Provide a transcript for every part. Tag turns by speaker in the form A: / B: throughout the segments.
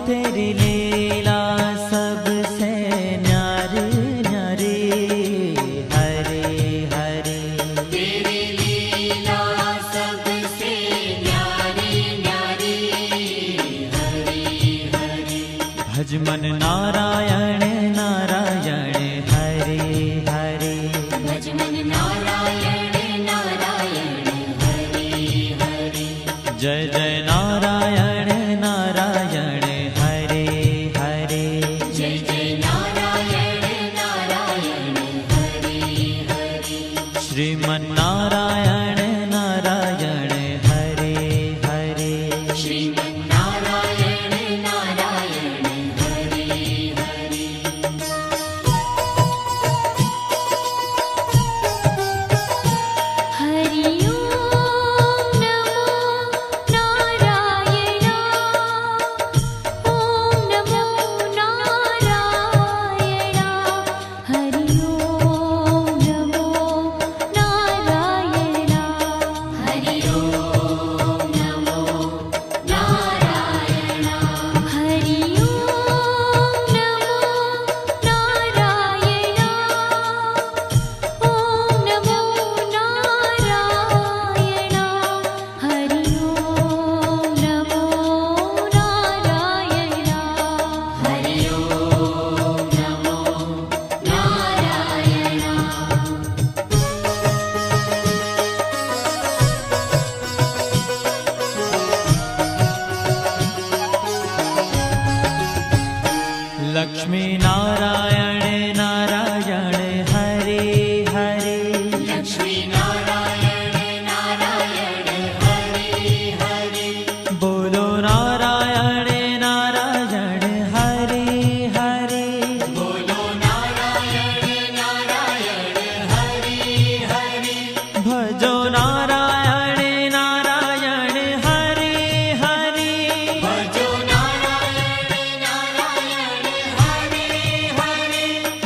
A: तेरी लीला सबसे न्यारी न्यारी, हरे हरे।
B: तेरी लीला सबसे न्यारी न्यारी, हरे हरे।
A: भज मन नारायण नारायण, हरे हरे।
B: भज मन नारायण नारायण, हरे हरे।
A: जय जय नारायण नारायण, हरे हरे।
B: जय जय नारायण नारायण, हरे हरे।
A: श्रीमन नारायण नारायण, हरे हरे।
B: श्रीमन नारायण नारायण, हरे हरे। हरि ओम नमो नारायण। ओम नमो नारायण। हरि ओम नमो नारायण। हरि ओम नमो नारायण। हरि ओम नमो नारायण। ओम नमो नारायण। हरि ओम नमो नारायण। हरि ओम नमो नारायण।
A: लक्ष्मी नारायण नारायण, हरे हरे।
B: लक्ष्मी नारायण नारायण, हरे हरे।
A: बोलो नारायण नारायण, हरे हरे।
B: बोलो नारायण नारायण, हरे हरे।
A: भजो नारायण नारायण, हरे हरे।
B: भजो नारायण नारायण, हरे हरे।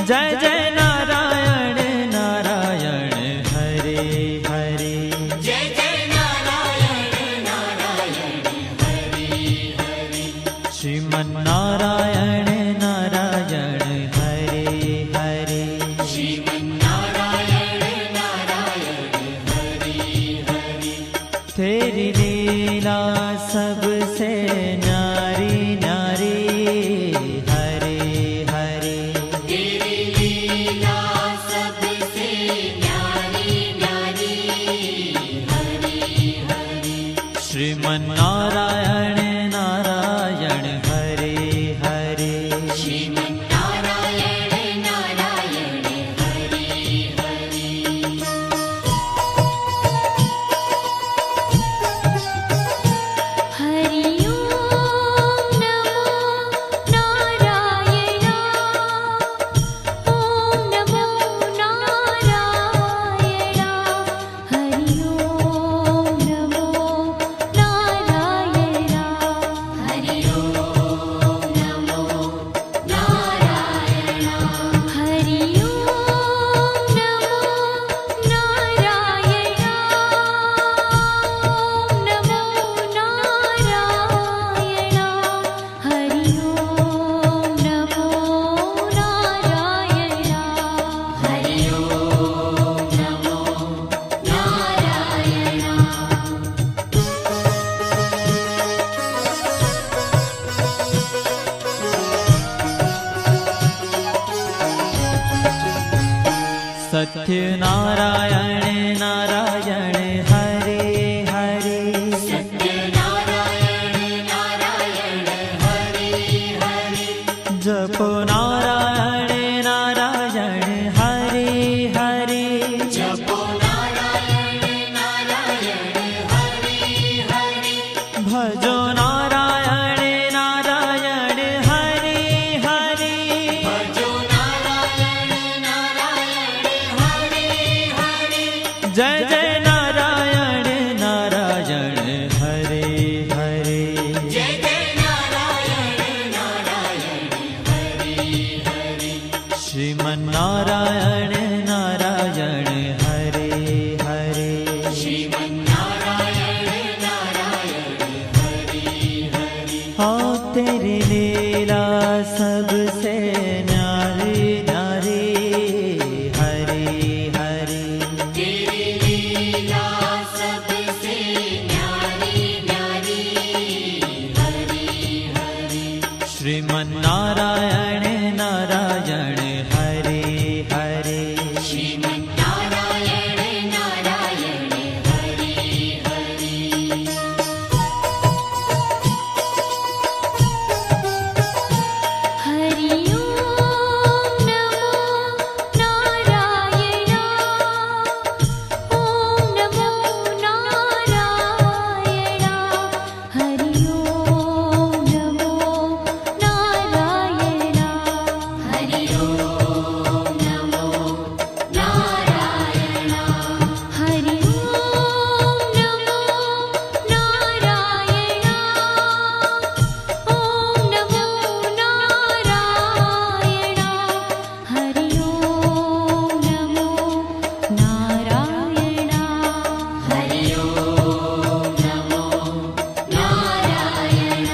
A: जय जय नारायण नारायण, हरे हरे।
B: जय जय नारायण नारायण, हरे हरे।
A: श्रीमन नारायण नारायण, हरे हरे।
B: श्रीमन नारायण नारायण, हरे हरे।
A: तेरी लीला सबसे न्यारी न्यारी, हरे हरे।
B: तेरी लीला सबसे न्यारी न्यारी, हरे हरे।
A: श्रीमन नारायण नारायण, हरे हरे।
B: श्रीमन नारायण नारायण, हरे हरे। हरि ओम नमो नारायण। ओम नमो नारायण। हरि ओम नमो नारायण। हरि ओम नमो नारायण। हरि ओम नमो नारायण। ओम नमो नारायण। हरि ओम नमो नारायण। हरि ओम नमो
A: सत्य नारायण नारायण, हरे हरे।
B: सत्य नारायण नारायण, हरे हरे।
A: जपो नारायण नारायण, हरे हरे।
B: जपो नारायण नारायण, हरे हरे।
A: भजो नारायण नारायण, हरे हरे।
B: भजो नारायण नारायण, हरे हरे।
A: जय जय नारायण नारायण, हरे हरे।
B: जय जय नारायण नारायण, हरे हरे।
A: श्रीमन नारायण नारायण, हरे हरे।
B: श्रीमन नारायण नारायण, हरे
A: ओ तेरी लीला सबसे न्यारी न्यारी हरि हरि
B: तेरी लीला सबसे न्यारी न्यारी हरि हरि
A: श्रीमन्नारायण नारायण हरि हरि
B: श्रीमन्नारायण नारायण हरि हरि
C: हरि ओम नमो नारायण ओम नमो नारायण हरि ओम नमो नारायण
B: हरि ओम नमो नारायण
C: हरि ओम नमो नारायण ओम नमो नारायण हरि ओम नमो नारायण
B: हरि ओम नमो नारायण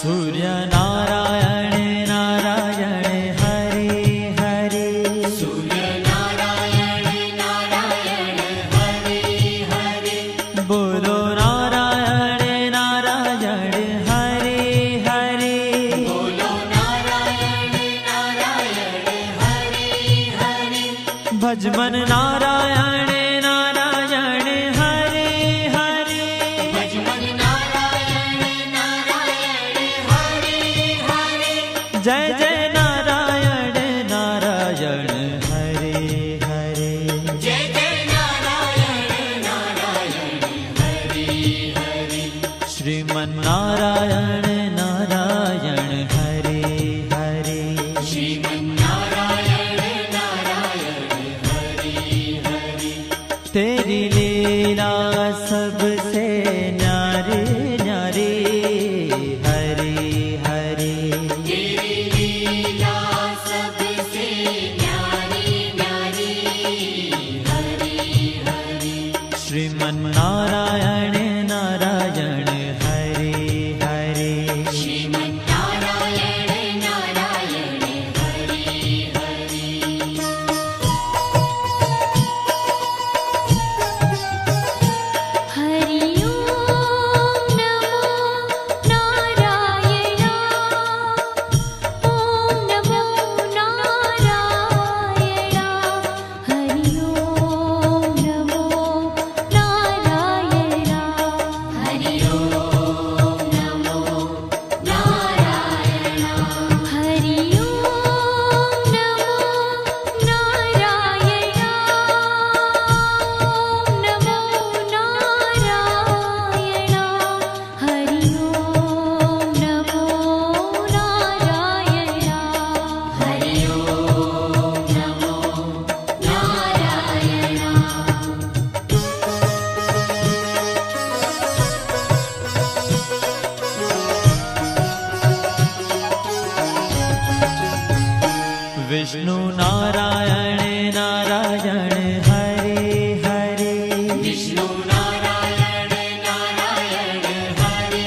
A: सूर्य नारायण नारायण हरि हरि
B: सूर्य नारायण नारायण हरि हरि
A: बोलो नारायण नारायण हरि हरि
B: बोलो नारायण नारायण हरि हरि
A: भजमन नारायण नारायण हरि हरि
B: भजमन नारायण नारायण हरि हरि
A: जय जय नारायण नारायण हरि हरि
B: जय जय नारायण नारायण हरि हरि
A: श्रीमन्नारायण नारायण हरि हरि
B: श्रीमन्नारायण नारायण हरि हरि
A: तेरी लीला सबसे न्यारी न्यारी हरि हरि
B: तेरी लीला सबसे न्यारी न्यारी हरि हरि
A: श्रीमन्नारायण नारायण हरि हरि
B: श्रीमन्नारायण नारायण हरि हरि
C: हरि ओम नमो नारायण ओम नमो नारायण हरि ओम नमो नारायण
B: हरि ओम नमो नारायण
C: हरि ओम नमो नारायण ओम नमो नारायण हरि ओम नमो नारायण
B: हरि ओम नमो नारायण
A: विष्णु नारायण नारायण हरि हरि
B: विष्णु नारायण नारायण हरि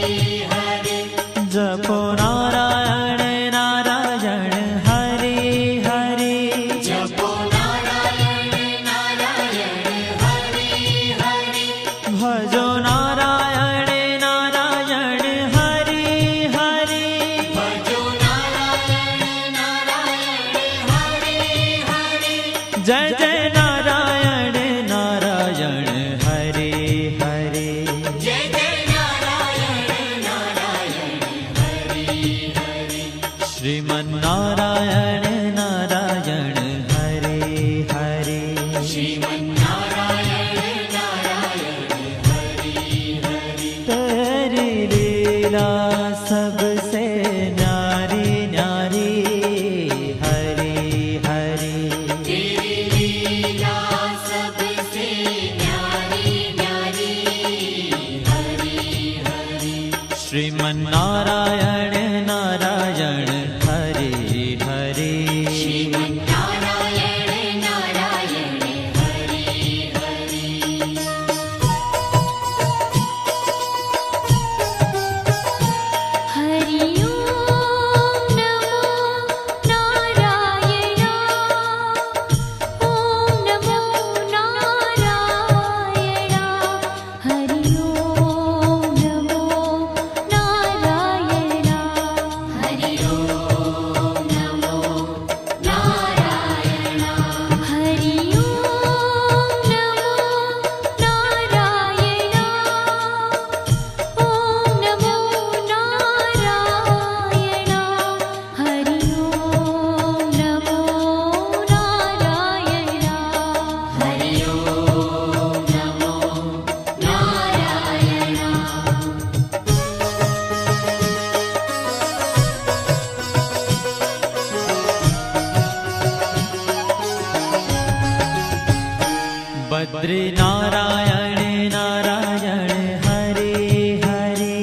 B: हरि
A: जपो नारायण नारायण हरि हरि
B: जपो नारायण नारायण हरि हरि
A: भजो नारायण नारायण हरि हरि
B: भजो नारायण नारायण हरि हरि
A: जय जय नारायण नारायण हरि हरि
B: जय जय नारायण नारायण हरि हरि
A: श्रीमन्नारायण नारायण हरि हरि
B: श्रीमन्नारायण नारायण हरि हरि
A: तेरी लीला सबसे न्यारी न्यारी हरि हरि
B: तेरी लीला सबसे न्यारी न्यारी हरि हरि
A: श्रीमन्नारायण नारायण हरि हरि बद्री नारायण नारायण हरे हरे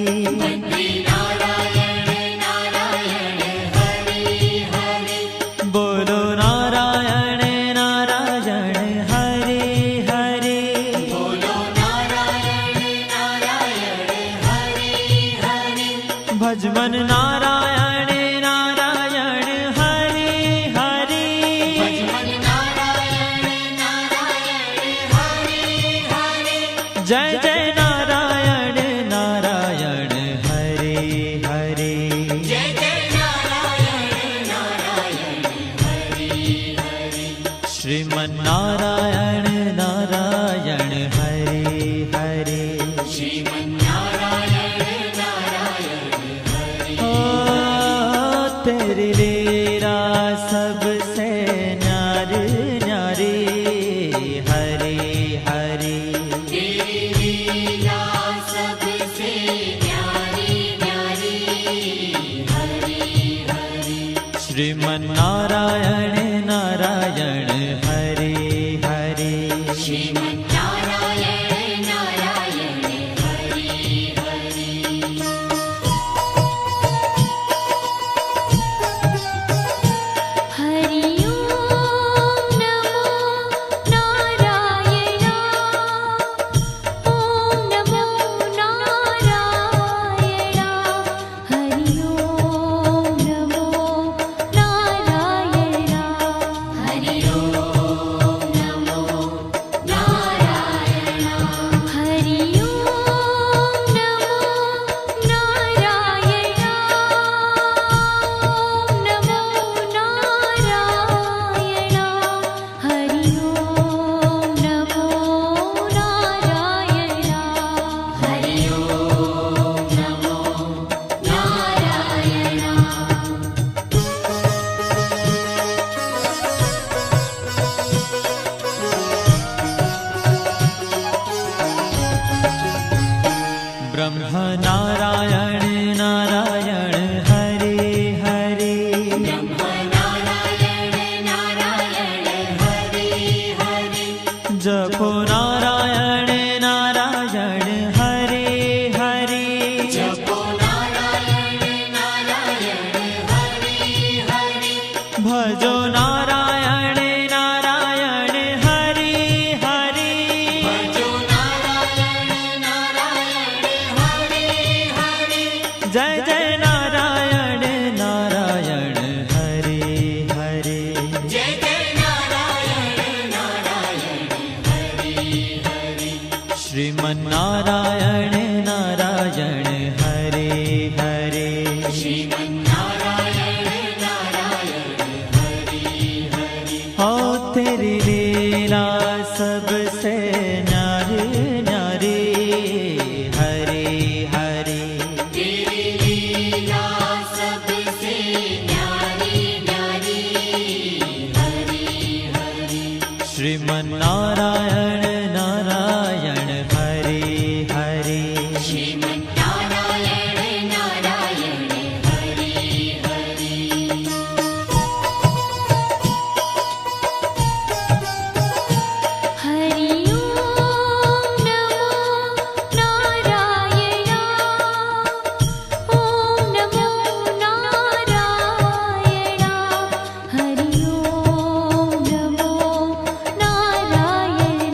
B: बद्री नारायण नारायण हरे हरे
A: बोलो नारायण नारायण हरे हरे
B: बोलो नारायण नारायण हरे हरे
A: भजमन नारायण नारायण हरे हरे
B: भजमन नारायण नारायण हरे हरे
A: जय जय नारायण नारायण हरे हरे
B: जय जय नारायण नारायण हरे हरे
A: श्रीमन नारायण नारायण हरे हरे
B: श्रीमन्नारायण नारायण हरे
A: ओ तेरी लीला सबसे न्यारी न्यारी हरे हरे
B: तेरी लीला सबसे न्यारी न्यारी हरे हरे
A: श्रीमन नारायण नारायण हरे हरे
B: श्रीमन्नारायण नारायण हरे हरे
C: हरि ओम नमो नारायण ओम नमो नारायण हरि ओम नमो नारायण
B: हरि ओम नमो नारायण
C: हरि ओम नमो नारायण ओम नमो नारायण हरि ओम नमो नारायण
B: हरि ओम नमो नारायण
A: ब्रह्म नारायण नारायण हरे हरे
B: ब्रह्म नारायण नारायण हरे हरे
A: जपो नारायण नारायण हरे हरे
B: जपो नारायण नारायण हरे हरे
A: भजो नारायण नारायण हरे हरे
B: भजो नारायण नारायण हरे हरे
A: जय जय नारायण नारायण हरे हरे
B: जय जय नारायण नारायण हरे हरे
A: श्रीमन नारायण नारायण हरे हरे
B: श्रीमन्नारायण नारायण हरे हरे
A: हो तेरी लीला सबसे न्यारी न्यारी हरे हरे
B: तेरी लीला सबसे न्यारी न्यारी हरे हरे
A: श्रीमन नारायण नारायण हरे हरे
B: श्रीमन्नारायण नारायण हरे हरे
C: हरि ओम नमो नारायण ओम नमो नारायण हरि ओम नमो नारायण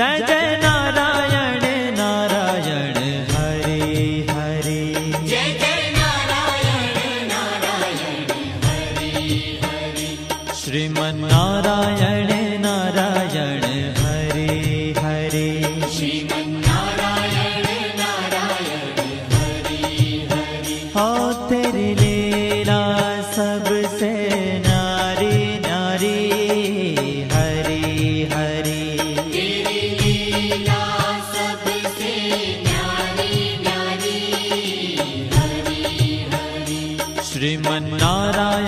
A: जय जय नारायण नारायण हरे हरे
B: जय जय नारायण नारायण हरि हरि
A: श्रीमन नारायण नारायण हरे हरे
B: श्रीमन्नारायण नारायण हरि हरि
A: हो तेरी लीला सबसे न्यारी न्यारी हरी हरी
B: तेरी लीला सबसे न्यारी न्यारी हरि हरि
A: श्रीमन नारायण